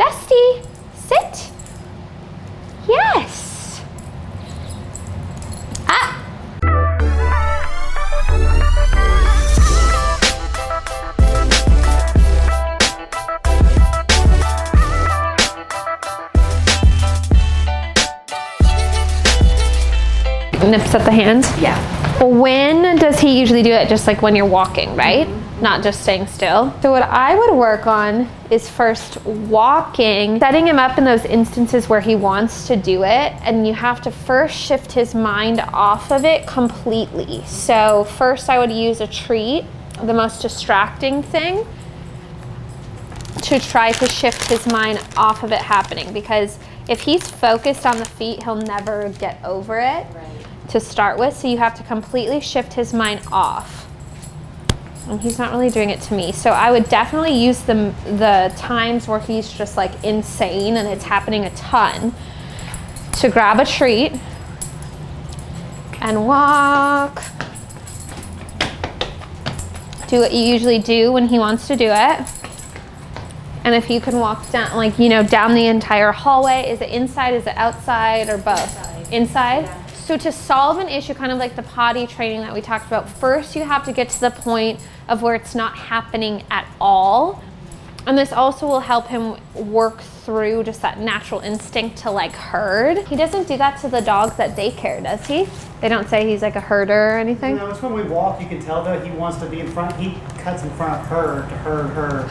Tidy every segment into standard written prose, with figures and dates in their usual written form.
Dusty, sit. Yes. Ah. Nips at the hand? Yeah. When does he usually do it? Just like when you're walking, right? Not just staying still. So what I would work on is first walking, setting him up in those instances where he wants to do it, and you have to first shift his mind off of it completely. So first I would use a treat, the most distracting thing, to try to shift his mind off of it happening, because if he's focused on the feet, he'll never get over it to start with. So you have to completely shift his mind off. And he's not really doing it to me. So I would definitely use the times where he's just like insane and it's happening a ton to grab a treat and walk. Do what you usually do when he wants to do it. And if you can walk down, like, you know, down the entire hallway, is it inside, is it outside, or both? Inside? Yeah. So to solve an issue, kind of like the potty training that we talked about, first you have to get to the point of where it's not happening at all. And this also will help him work through just that natural instinct to like herd. He doesn't do that to the dogs at daycare, does he? They don't say he's like a herder or anything? No, it's when we walk, you can tell that he wants to be in front. He cuts in front of her to herd her.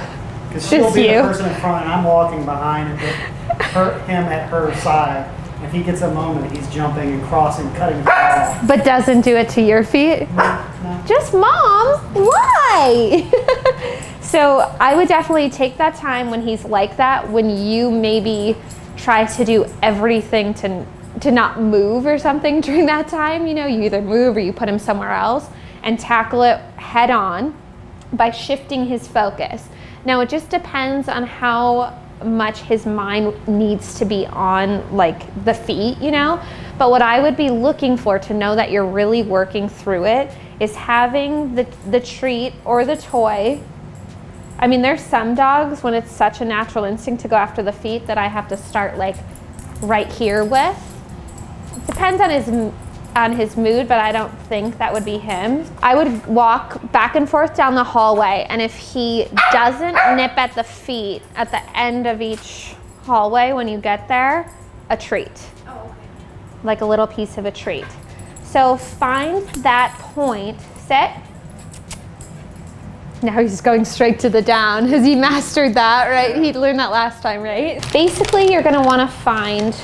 Because she'll be the person in front and I'm walking behind and him at her side. If he gets a moment, he's jumping and crossing, cutting the ball. But doesn't do it to your feet? No. Just Mom, why? So I would definitely take that time when he's like that, when you maybe try to do everything to not move or something during that time. You know, you either move or you put him somewhere else, and tackle it head on by shifting his focus. Now it just depends on how much his mind needs to be on like the feet, you know? But what I would be looking for to know that you're really working through it is having the treat or the toy. I mean, there's some dogs when it's such a natural instinct to go after the feet that I have to start like right here with. It depends on his mood, but I don't think that would be him. I would walk back and forth down the hallway, and if he doesn't nip at the feet at the end of each hallway when you get there, a treat. Oh, okay. Like a little piece of a treat. So find that point, sit. Now he's going straight to the down. Has he mastered that, right? He learned that last time, right? Basically, you're gonna wanna find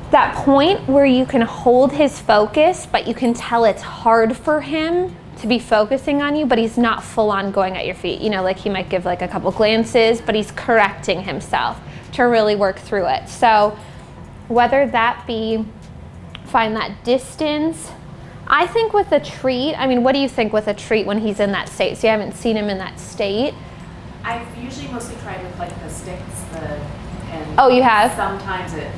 that point where you can hold his focus, but you can tell it's hard for him to be focusing on you, but he's not full on going at your feet. You know, like he might give like a couple glances, but he's correcting himself to really work through it. So whether that be find that distance, I think with a treat, I mean, what do you think with a treat when he's in that state? So you haven't seen him in that state? I've usually mostly tried with like the sticks, and oh, you have? Sometimes it.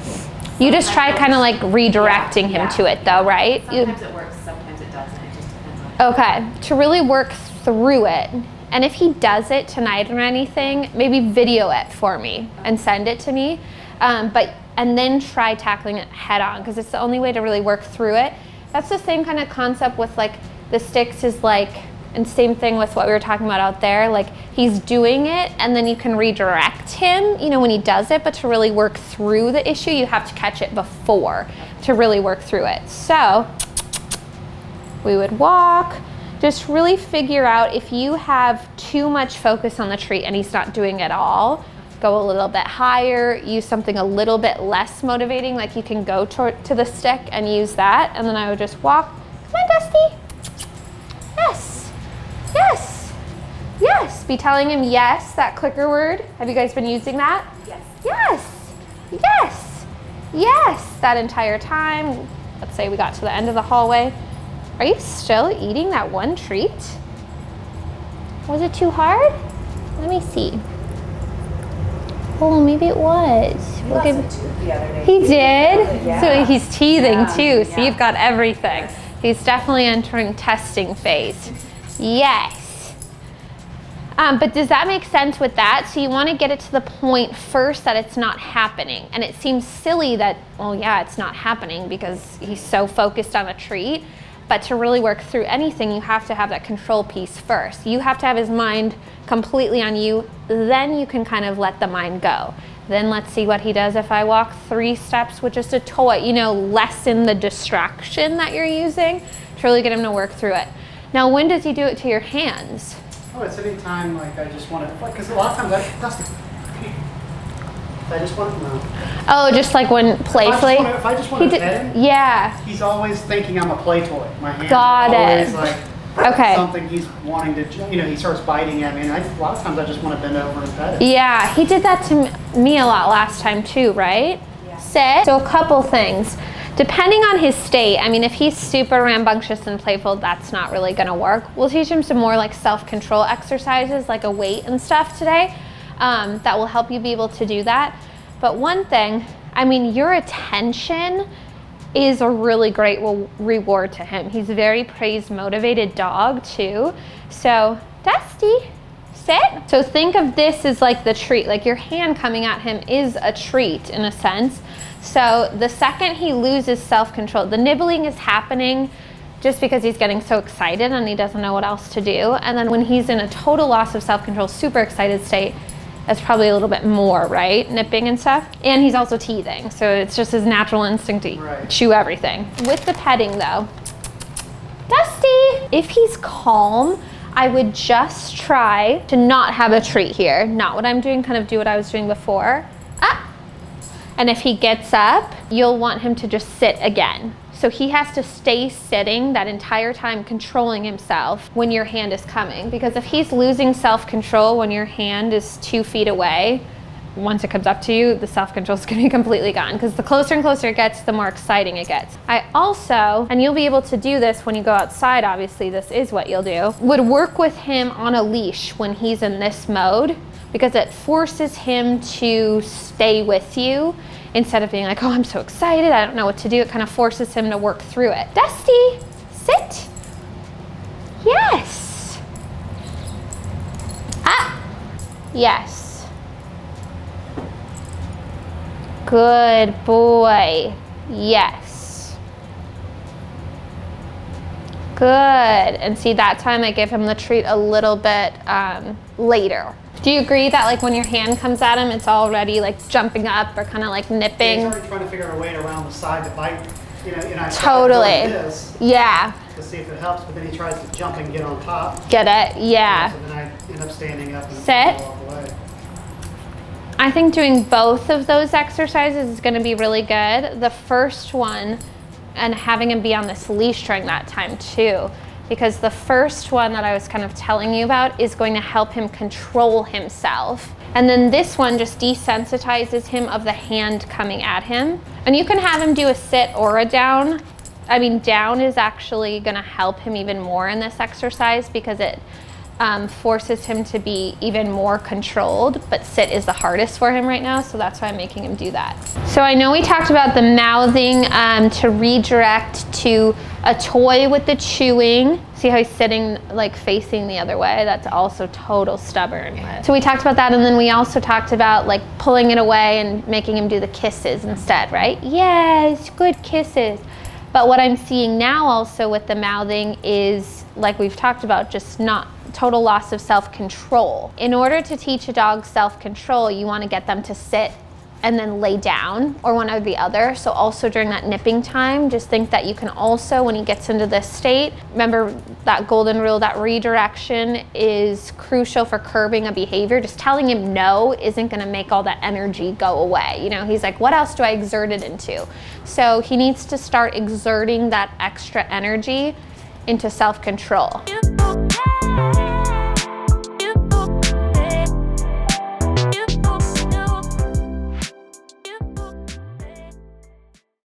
You just try kind of like redirecting him to it though, right? Sometimes it works, sometimes it doesn't. It just depends on. Okay, to really work through it, and if he does it tonight or anything, maybe video it for me and send it to me, and then try tackling it head on, because it's the only way to really work through it. That's the same kind of concept with like the sticks is like, and same thing with what we were talking about out there, like he's doing it and then you can redirect him, you know, when he does it, but to really work through the issue, you have to catch it before to really work through it. So we would walk, just really figure out if you have too much focus on the treat and he's not doing it all, go a little bit higher, use something a little bit less motivating, like you can go to the stick and use that, and then I would just walk. Come on, Dusty. Yes. Yes, yes. Be telling him yes, that clicker word. Have you guys been using that? Yes. Yes, yes, yes, that entire time. Let's say we got to the end of the hallway. Are you still eating that one treat? Was it too hard? Let me see. Oh, maybe it was. He lost a tooth the other day. He did? Yeah. So he's teething too, so Yeah. you've got everything. Yes. He's definitely entering testing phase. Yes. But does that make sense with that? So you want to get it to the point first that it's not happening. And it seems silly that, well, yeah, it's not happening because he's so focused on a treat. But to really work through anything, you have to have that control piece first. You have to have his mind completely on you. Then you can kind of let the mind go. Then let's see what he does if I walk 3 steps with just a toy. You know, lessen the distraction that you're using to really get him to work through it. Now, when does he do it to your hands? Oh, it's any time like I just want to, because a lot of times I just want to know. Oh, just like when playfully? If I just want to pet him, yeah. He's always thinking I'm a play toy. My hands Got are always it. like Okay. something he's wanting to, you know, he starts biting at me, and a lot of times I just want to bend over and pet him. Yeah, he did that to me a lot last time too, right? Yeah. Sit. So a couple things. Depending on his state, I mean, if he's super rambunctious and playful, that's not really gonna work. We'll teach him some more like self-control exercises, like a weight and stuff today, that will help you be able to do that. But one thing, I mean, your attention is a really great reward to him. He's a very praise-motivated dog too. So, Dusty, sit. So think of this as like the treat, like your hand coming at him is a treat in a sense. So the second he loses self-control, the nibbling is happening just because he's getting so excited and he doesn't know what else to do. And then when he's in a total loss of self-control, super excited state, that's probably a little bit more, right? Nipping and stuff. And he's also teething. So it's just his natural instinct to chew everything. With the petting though, Dusty, if he's calm, I would just try to not have a treat here. Not what I'm doing, kind of do what I was doing before. Ah. And if he gets up, you'll want him to just sit again. So he has to stay sitting that entire time, controlling himself when your hand is coming. Because if he's losing self-control when your hand is 2 feet away, once it comes up to you, the self-control is going to be completely gone. Because the closer and closer it gets, the more exciting it gets. I also, and you'll be able to do this when you go outside, obviously this is what you'll do, would work with him on a leash when he's in this mode, because it forces him to stay with you instead of being like, oh, I'm so excited, I don't know what to do. It kind of forces him to work through it. Dusty, sit. Yes. Ah, yes. Good boy. Yes. Good. And see, that time I give him the treat a little bit later. Do you agree that like when your hand comes at him, it's already like jumping up or kind of like nipping? He's already trying to figure out a way around the side to bite, you know, and I totally. This yeah. to see if it helps, but then he tries to jump and get on top. Get it? Yeah. So then I end up standing up and sit. walk away. I think doing both of those exercises is going to be really good. The first one, and having him be on this leash during that time too, because the first one that I was kind of telling you about is going to help him control himself. And then this one just desensitizes him of the hand coming at him. And you can have him do a sit or a down. I mean, down is actually going to help him even more in this exercise because it forces him to be even more controlled, but sit is the hardest for him right now, so that's why I'm making him do that. So I know we talked about the mouthing to redirect to a toy with the chewing. See how he's sitting like facing the other way? That's also total stubborn. So we talked about that, and then we also talked about like pulling it away and making him do the kisses instead, right? Yes, good kisses. But what I'm seeing now also with the mouthing is, like we've talked about, just not total loss of self-control. In order to teach a dog self-control, you want to get them to sit and then lay down, or one or the other. So also during that nipping time, just think that you can also, when he gets into this state, remember that golden rule, that redirection is crucial for curbing a behavior. Just telling him no isn't gonna make all that energy go away. You know, he's like, what else do I exert it into? So he needs to start exerting that extra energy into self-control.